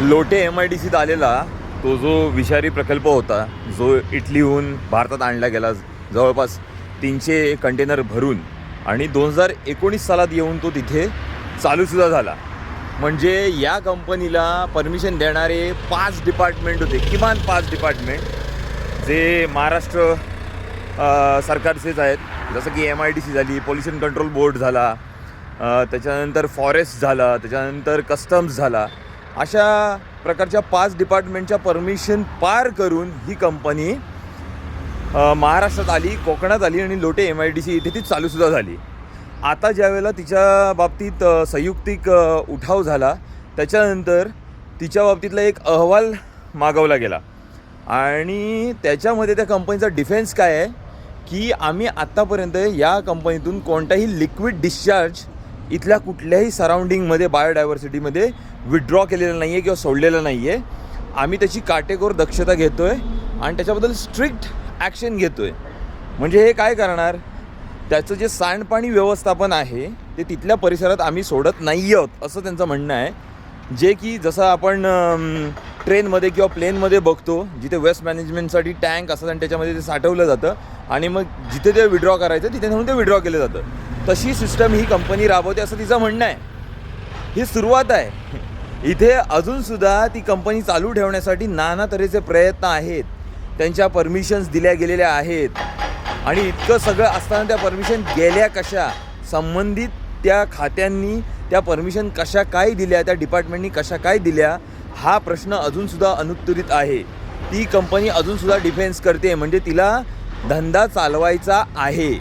लोटे MIDCत आलेला तो जो विषारी प्रकल्प होता, जो इटलीहून भारतात आणला गेला जवळपास 300 कंटेनर भरून, आणि 2019 सालात येऊन तो तिथे चालूसुद्धा झाला. म्हणजे या कंपनीला परमिशन देणारे 5 डिपार्टमेंट होते, किमान 5 डिपार्टमेंट जे महाराष्ट्र सरकारचेच आहेत. जसं की MIDC झाली, पोल्युशन कंट्रोल बोर्ड झाला, त्याच्यानंतर फॉरेस्ट झाला, त्याच्यानंतर कस्टम्स झाला. अशा प्रकारच्या 5 डिपार्टमेंटच्या परमिशन पार करून ही कंपनी महाराष्ट्रात आली, कोकणात आली आणि लोटे MIDC इथे ती चालूसुद्धा झाली. आता ज्यावेळेला तिच्या बाबतीत संयुक्तिक उठाव झाला, त्याच्यानंतर तिच्या बाबतीतला एक अहवाल मागवला गेला आणि त्याच्यामध्ये त्या कंपनीचा डिफेन्स काय आहे की आम्ही आत्तापर्यंत या कंपनीतून कोणताही लिक्विड डिस्चार्ज इथल्या कुठल्याही सराउंडिंगमध्ये बायोडायव्हर्सिटीमध्ये विड्रॉ केलेलं नाही आहे किंवा सोडलेलं नाही आहे. आम्ही त्याची काटेकोर दक्षता घेतो आहे आणि त्याच्याबद्दल स्ट्रिक्ट ॲक्शन घेतो आहे. म्हणजे हे काय करणार, त्याचं जे सांडपाणी व्यवस्थापन आहे ते तिथल्या परिसरात आम्ही सोडत नाही आहोत असं त्यांचं म्हणणं आहे. जे की जसं आपण ट्रेनमध्ये किंवा प्लेनमध्ये बघतो, जिथे वेस्ट मॅनेजमेंटसाठी टँक असतात आणि त्याच्यामध्ये ते साठवलं जातं आणि मग जिथे ते विड्रॉ करायचं तिथे नेऊन ते विड्रॉ केलं जातं, तशी सिस्टम ही कंपनी राबवते असं तिचं म्हणणं आहे. ही सुरुवात आहे. इथे अजूनसुद्धा ती कंपनी चालू ठेवण्यासाठी नाना तऱ्हेचे प्रयत्न आहेत, त्यांच्या परमिशन्स दिल्या गेलेल्या आहेत आणि इतकं सगळं असताना त्या परमिशन गेल्या कशा, संबंधित त्या खात्यांनी त्या परमिशन कशा काय दिल्या, त्या डिपार्टमेंटनी कशा काय दिल्या, हा प्रश्न अजूनसुद्धा अनुत्तरित आहे. ती कंपनी अजूनसुद्धा डिफेन्स करते, म्हणजे तिला धंदा चालवायचा आहे.